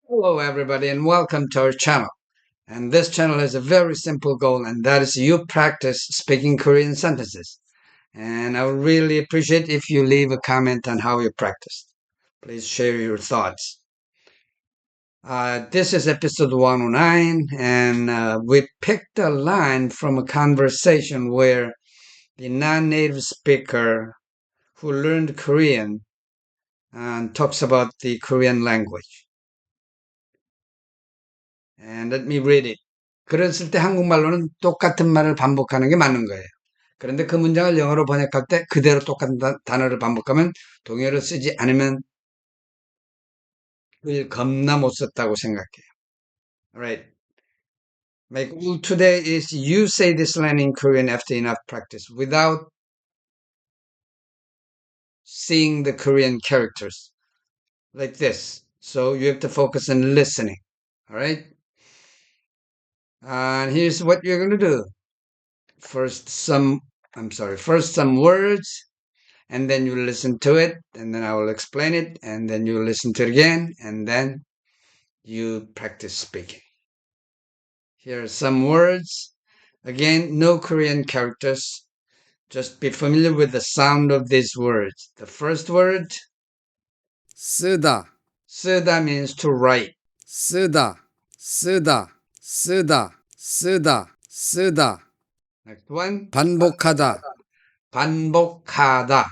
Hello, everybody, and welcome to our channel. And this channel has a very simple goal, and that is you practice speaking Korean sentences. And I would really appreciate if you leave a comment on how you practiced. Please share your thoughts. This is episode 109, and we picked a line from a conversation where the non-native speaker who learned Korean talks about the Korean language. And let me read it. 그랬을 때 한국말로는 똑같은 말을 반복하는 게 맞는 거예요. 그런데 그 문장을 영어로 번역할 때 그대로 똑같은 단어를 반복하면 동의어를 쓰지 않으면 그걸 겁나 못 썼다고 생각해요. Alright. My goal today is you say this line in Korean after enough practice without seeing the Korean characters like this. So you have to focus on listening. Alright? And here's what you're going to do. First some words, and then you listen to it, and then I will explain it, and then you listen to it again, and then you practice speaking. Here are some words. Again, no Korean characters. Just be familiar with the sound of these words. The first word, 쓰다. 쓰다 means to write. 쓰다, 쓰다, 쓰다, 쓰다, 쓰다. Next one, 반복하다. 반복하다.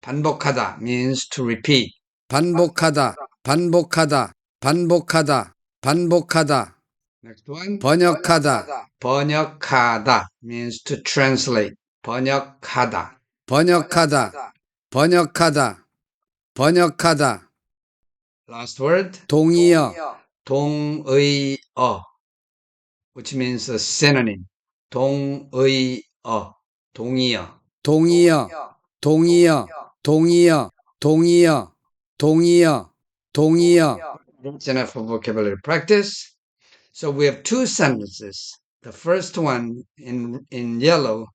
반복하다 means to repeat. 반복하다, 반복하다, 반복하다, 반복하다. Next one. 번역하다. 번역하다 means to translate. 번역하다. 번역하다. 번역하다. 번역하다. Last word. 동의어. 동의어. Which means a synonym. 동의어. 동의어. 동의어. 동의어. 동의어. 동의어. 동의어. 동의어. That's enough for vocabulary practice. So we have two sentences. The first one in yellow,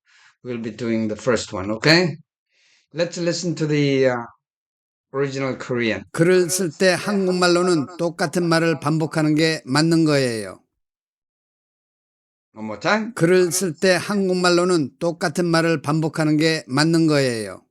we'll be doing the first one, okay? Let's listen to the original Korean. 글을 쓸 때 한국말로는 똑같은 말을 반복하는 게 맞는 거예요. One more time. 글을 쓸 때 한국말로는 똑같은 말을 반복하는 게 맞는 거예요.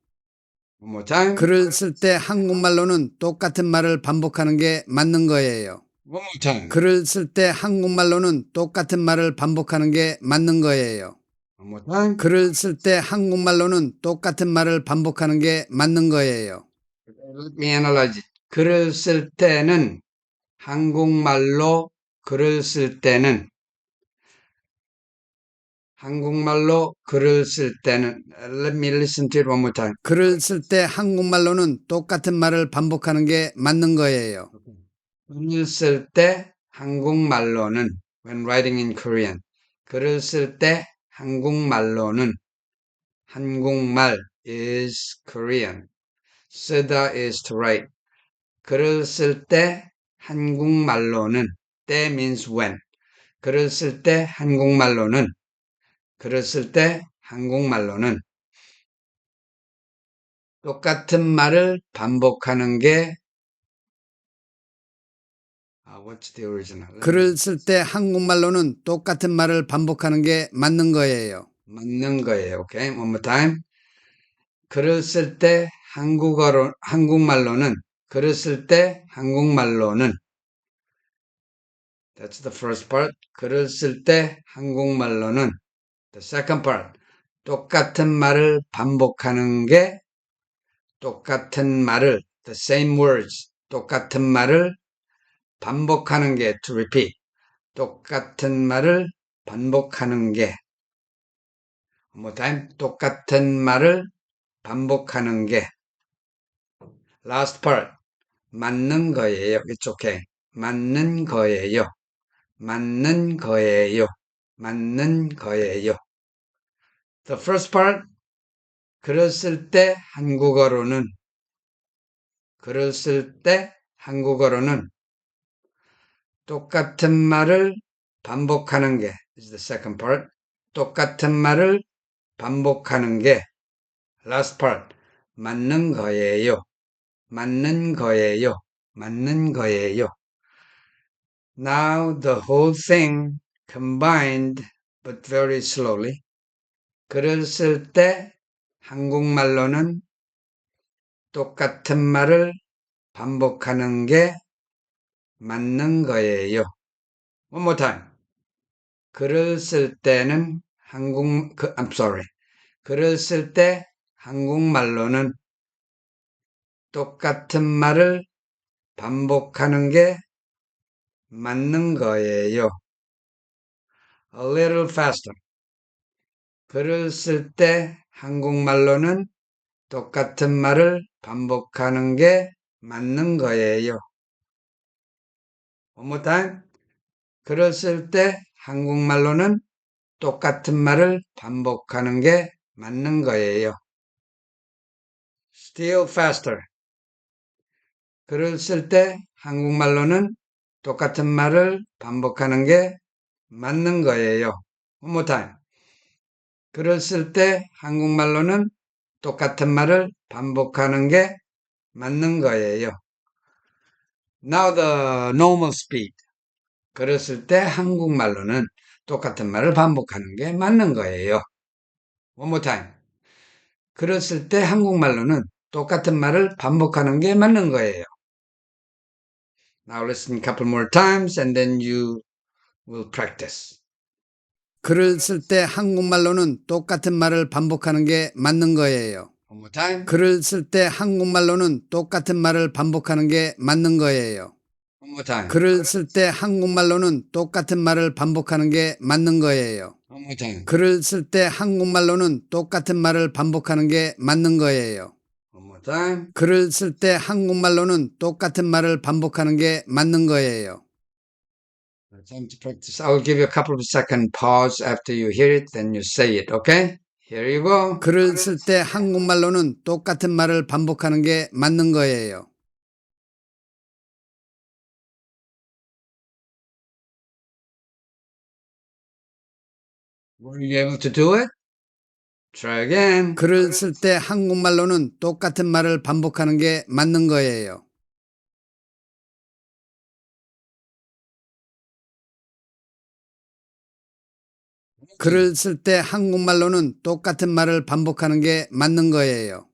One more time. 글을 쓸 때 한국말로는 똑같은 말을 반복하는 게 맞는 거예요. One more time. 글을 쓸 때 한국말로는 똑같은 말을 반복하는 게 맞는 거예요. One more time. 글을 쓸 때 한국말로는 똑같은 말을 반복하는 게 맞는 거예요. Let me analyze it. 글을 쓸 때는 한국말로 글을 쓸 때는 한국말로 글을 쓸 때는 Let me listen to it one more time. 글을 쓸 때 한국말로는 똑같은 말을 반복하는 게 맞는 거예요. 글을 쓸 때 한국말로는 when writing in Korean 글을 쓸 때 한국말로는 한국말 is Korean 쓰다 is to write 글을 쓸 때 한국말로는 때 means when 글을 쓸 때 한국말로는 글을 쓸 때 한국말로는 똑같은 말을 반복하는 게 what's the original? 글을 쓸 때 한국말로는 똑같은 말을 반복하는 게 맞는 거예요. 맞는 거예요. Okay, one more time. 글을 쓸 때 한국말로는 글을 쓸 때 한국말로는 That's the first part. 글을 쓸 때 한국말로는 The second part. 똑같은 말을 반복하는 게 똑같은 말을 The same words. 똑같은 말을 반복하는 게 to repeat. 똑같은 말을 반복하는 게 One more time. 똑같은 말을 반복하는 게 Last part. 맞는 거예요. It's okay. 맞는 거예요. 맞는 거예요. 맞는 거예요. The first part. 글을 쓸 때 한국어로는 글을 쓸 때 한국어로는 똑같은 말을 반복하는 게 is the second part. 똑같은 말을 반복하는 게 last part. 맞는 거예요. 맞는 거예요. 맞는 거예요. Now the whole thing combined but very slowly. 글을 쓸 때 한국말로는 똑같은 말을 반복하는 게 맞는 거예요. One more time. 글을 쓸 때는 I'm sorry. 글을 쓸 때 한국말로는 똑같은 말을 반복하는 게 맞는 거예요. A little faster. 글을 쓸 때 한국말로는 똑같은 말을 반복하는 게 맞는 거예요. One more time. 글을 쓸 때 한국말로는 똑같은 말을 반복하는 게 맞는 거예요. Still faster. 글을 쓸 때 한국말로는 똑같은 말을 반복하는 게 맞는 거예요. One more time. 글을 쓸 때 한국말로는 똑같은 말을 반복하는 게 맞는 거예요. Now the normal speed. 글을 쓸 때 한국말로는 똑같은 말을 반복하는 게 맞는 거예요. One more time. 글을 쓸 때 한국말로는 똑같은 말을 반복하는 게 맞는 거예요. Now listen a couple more times and then you will practice. 글을 쓸 때 한국말로는 똑같은 말을 반복하는 게 맞는 거예요. One more time. 글을 쓸 때 한국말로는 똑같은 말을 반복하는 게 맞는 거예요. One more time. 글을 쓸 때 한국말로는 똑같은 말을 반복하는 게 맞는 거예요. One more time. 글을 쓸 때 한국말로는 똑같은 말을 반복하는 게 맞는 거예요. One more time. 글을 쓸 때 한국말로는 똑같은 말을 반복하는 게 맞는 거예요. Time to practice. I will give you a couple of second pause after you hear it, then you say it, okay? Here you go. 글을 쓸 때 한국말로는 똑같은 말을 반복하는 게 맞는 거예요. Were you able to do it? Try again. 글을 쓸 때 한국말로는 똑같은 말을 반복하는 게 맞는 거예요. 글을 쓸 때 한국말로는 똑같은 말을 반복하는 게 맞는 거예요.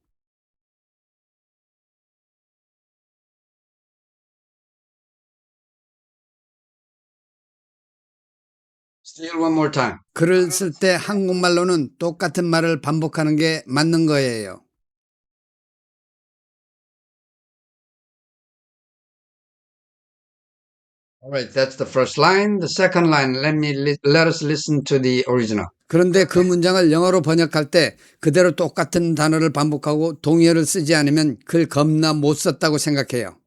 Still one more time. 글을 쓸 때 한국말로는 똑같은 말을 반복하는 게 맞는 거예요. All right, that's the first line. The second line, let us listen to the original. 그런데 그 문장을 영어로 번역할 때 그대로 똑같은 단어를 반복하고 동의어를 쓰지 않으면 글 겁나 못 썼다고 생각해요.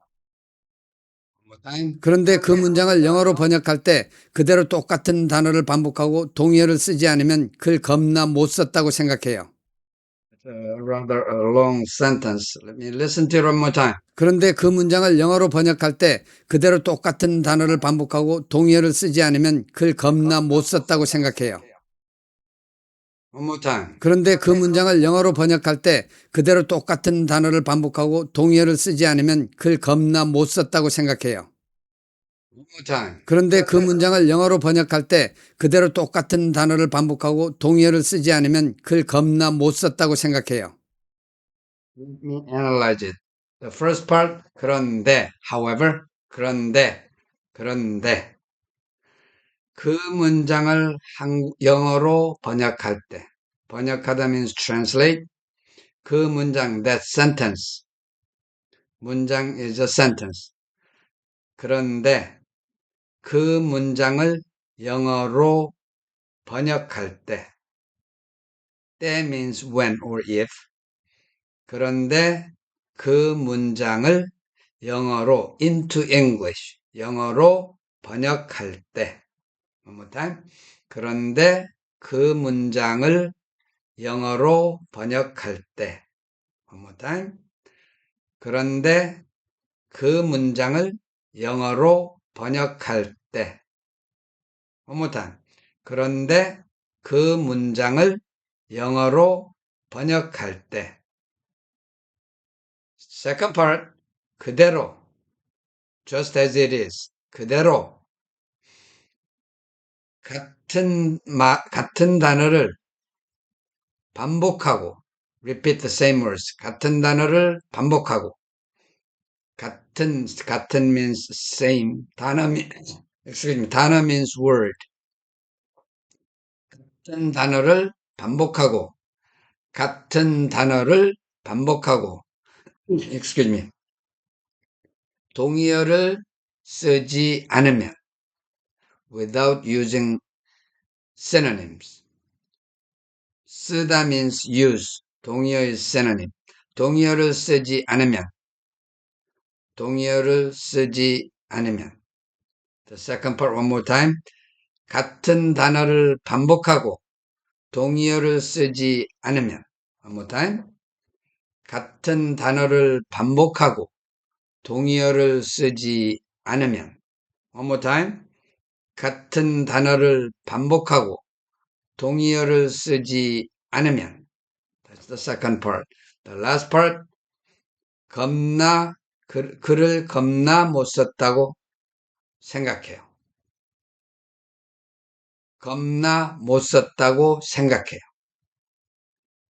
그런데 그 문장을 영어로 번역할 때 그대로 똑같은 단어를 반복하고 동의어를 쓰지 않으면 글 겁나 못 썼다고 생각해요. Rather a long sentence. Let me listen to it one more time. 그런데 그 문장을 영어로 번역할 때 그대로 똑같은 단어를 반복하고 동의어를 쓰지 않으면 글 겁나 못 썼다고 생각해요. One more time. 그런데 그 문장을 영어로 번역할 때 그대로 똑같은 단어를 반복하고 동의어를 쓰지 않으면 글 겁나 못 썼다고 생각해요. One more time. 그런데 그 문장을 영어로 번역할 때 그대로 똑같은 단어를 반복하고 동의어를 쓰지 않으면 글 겁나 못 썼다고 생각해요. Let me analyze it. The first part, 그런데, however, 그런데. 그 문장을 영어로 번역할 때, 번역하다 means translate. 그 문장, that sentence. 문장 is a sentence. 그런데 그 문장을 영어로 번역할 때, 때 means when or if. 그런데 그 문장을 영어로 into English, 영어로 번역할 때, one more time. 그런데 그 문장을 영어로 번역할 때, one more time. 그런데 그 문장을 영어로 번역할 때, one more time. 그런데 그 문장을 영어로 번역할 때. Second part, 그대로, just as it is, 그대로, 같은 단어를 반복하고, repeat the same words. 같은 단어를 반복하고, 같은 means same. excuse me, 단어 means word. 같은 단어를 반복하고, 같은 단어를 반복하고, excuse me, 동의어를 쓰지 않으면, without using synonyms. 쓰다 means use. 동의어의 synonym. 동의어를 쓰지 않으면, 동의어를 쓰지 않으면. The second part one more time. 같은 단어를 반복하고 동의어를 쓰지 않으면. One more time. 같은 단어를 반복하고 동의어를 쓰지 않으면. One more time. 같은 단어를 반복하고 동의어를 쓰지 않으면. That's the second part. The last part. 글을 겁나 못 썼다고 생각해요. 겁나 못 썼다고 생각해요.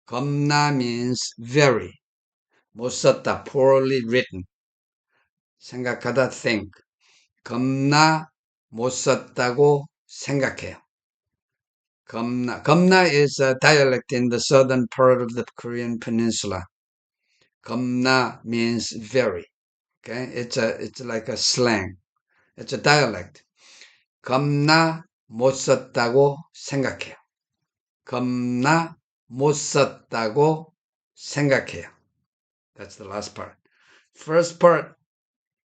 겁나 means very. 못 썼다, poorly written. 생각하다, think. 겁나 못 썼다고 생각해요. 겁나 is a dialect in the southern part of the Korean peninsula. 겁나 means very. Okay, it's like a slang. It's a dialect. 겁나 못 썼다고 생각해요. 겁나 못 썼다고 생각해요. That's the last part. First part.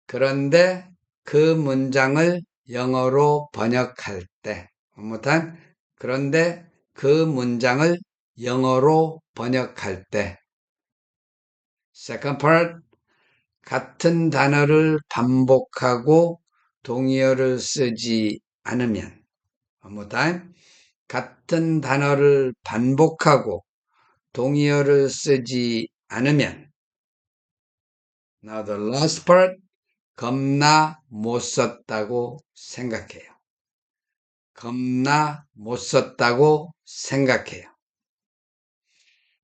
그런데 그 문장을 영어로 번역할 때. One more time. 그런데 그 문장을 영어로 번역할 때. Second part. 같은 단어를 반복하고 동의어를 쓰지 않으면. One more time. 같은 단어를 반복하고 동의어를 쓰지 않으면. Now the last part. 겁나 못 썼다고 생각해요. 겁나 못 썼다고 생각해요.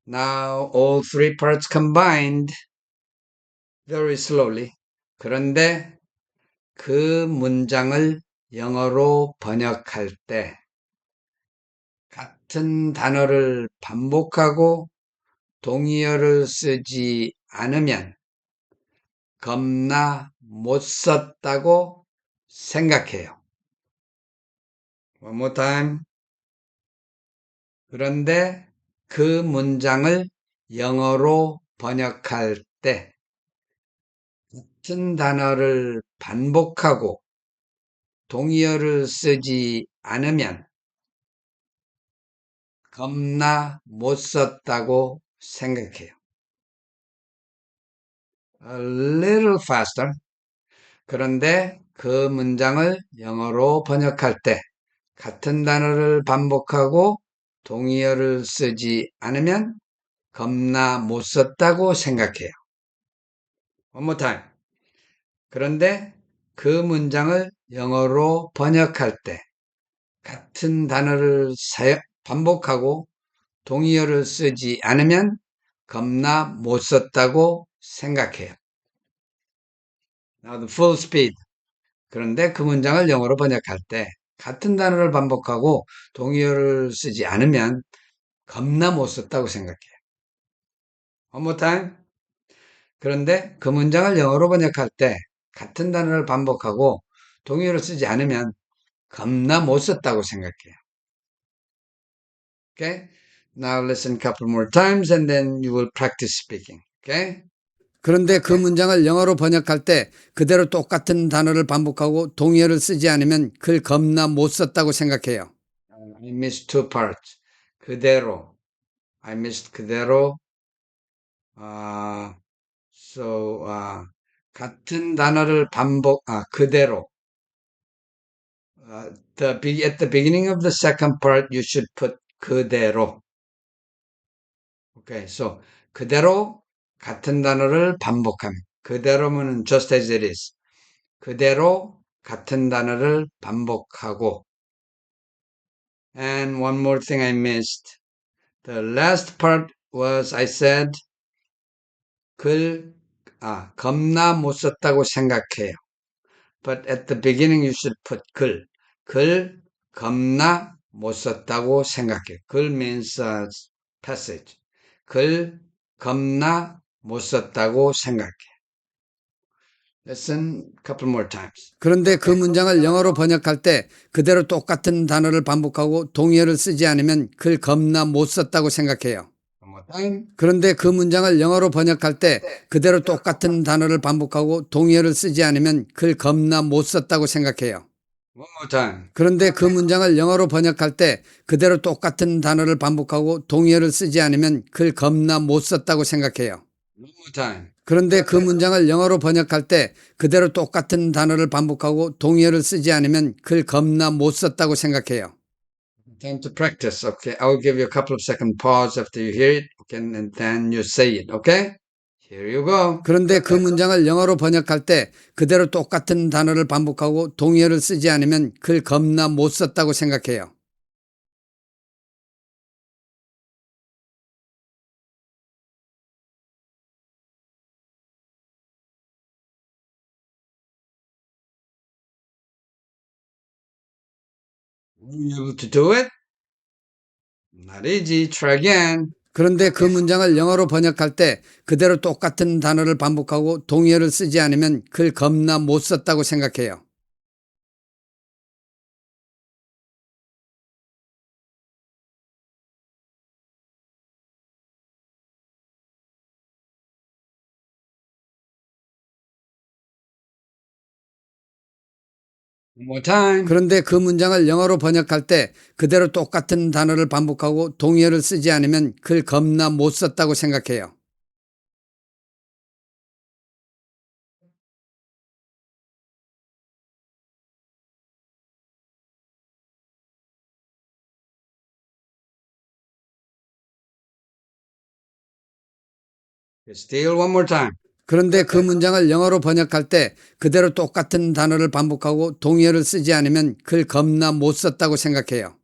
Now all three parts combined very slowly. 그런데 그 문장을 영어로 번역할 때 같은 단어를 반복하고 동의어를 쓰지 않으면 겁나 못 썼다고 생각해요. One more time. 그런데 그 문장을 영어로 번역할 때 같은 단어를 반복하고 동의어를 쓰지 않으면 겁나 못 썼다고 생각해요. A little faster. 그런데 그 문장을 영어로 번역할 때 같은 단어를 반복하고 동의어를 쓰지 않으면 겁나 못 썼다고 생각해요. One more time. 그런데 그 문장을 영어로 번역할 때 같은 단어를 반복하고 동의어를 쓰지 않으면 겁나 못 썼다고 생각해요. Now the full speed. 그런데 그 문장을 영어로 번역할 때 같은 단어를 반복하고 동의어를 쓰지 않으면 겁나 못 썼다고 생각해요. One more time. 그런데 그 문장을 영어로 번역할 때 같은 단어를 반복하고 동의어를 쓰지 않으면 겁나 못 썼다고 생각해요. Okay? Now listen a couple more times and then you will practice speaking. Okay? 그런데 그 문장을 영어로 번역할 때 그대로 똑같은 단어를 반복하고 동의어를 쓰지 않으면 글 겁나 못 썼다고 생각해요. I missed two parts. 그대로. I missed 그대로. 같은 단어를 그대로. At the beginning of the second part, you should put 그대로. Okay, so 그대로 같은 단어를 반복하면. 그대로면 just as it is. 그대로 같은 단어를 반복하고 And one more thing I missed. The last part was I said 겁나 못 썼다고 생각해요. But at the beginning you should put 글 겁나 못 썼다고 생각해. 글 means passage. 글 겁나 못 썼다고 생각해. Listen a couple more times. 그런데 그 문장을 영어로 번역할 때 그대로 똑같은 단어를 반복하고 동의어를 쓰지 않으면 글 겁나 못 썼다고 생각해요. 그런데 그 문장을 영어로 번역할 때 그대로 똑같은 단어를 반복하고 동의어를 쓰지 않으면 글 겁나 못 썼다고 생각해요. 그런데 그 문장을 영어로 번역할 때 그대로 똑같은 단어를 반복하고 동의어를 쓰지 않으면 글 겁나 못 썼다고 생각해요. 그런데 그 문장을 영어로 번역할 때 그대로 똑같은 단어를 반복하고 동의어를 쓰지 않으면 글 겁나 못 썼다고 생각해요. Time to practice. Okay, I will give you a couple of second pause after you hear it, okay, and then you say it. Okay? Here you go. 그런데 그 문장을 영어로 번역할 때 그대로 똑같은 단어를 반복하고 동의어를 쓰지 않으면 글 겁나 못 썼다고 생각해요. Are you able to do it? Not easy. Try again. 그런데 그 문장을 영어로 번역할 때 그대로 똑같은 단어를 반복하고 동의어를 쓰지 않으면 글 겁나 못 썼다고 생각해요. One more time. 그런데 그 문장을 영어로 번역할 때 그대로 똑같은 단어를 반복하고 동의어를 쓰지 않으면 글 겁나 못 썼다고 생각해요. Still one more time. 그런데 그 문장을 영어로 번역할 때 그대로 똑같은 단어를 반복하고 동의어를 쓰지 않으면 글 겁나 못 썼다고 생각해요.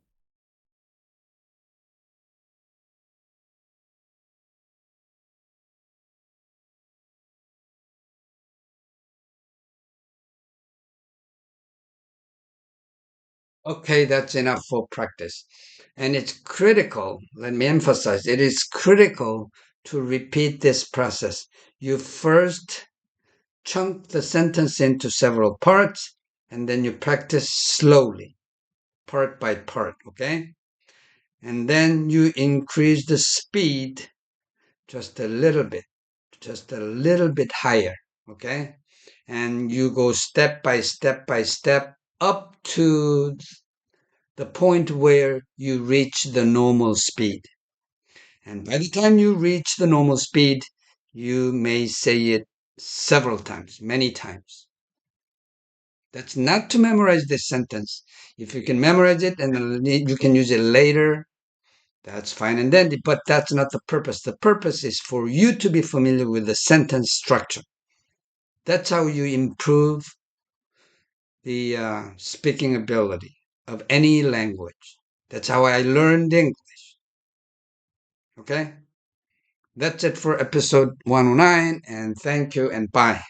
Okay, that's enough for practice. And it's critical, let me emphasize, it is critical to repeat this process. You first chunk the sentence into several parts, and then you practice slowly, part by part, okay? And then you increase the speed just a little bit higher, okay? And you go step by step up to the point where you reach the normal speed. And by the time you reach the normal speed, you may say it several times, many times. That's not to memorize this sentence. If you can memorize it and you can use it later, that's fine and dandy, but that's not the purpose. The purpose is for you to be familiar with the sentence structure. That's how you improve the speaking ability of any language. That's how I learned English. Okay? That's it for episode 109, and thank you and bye.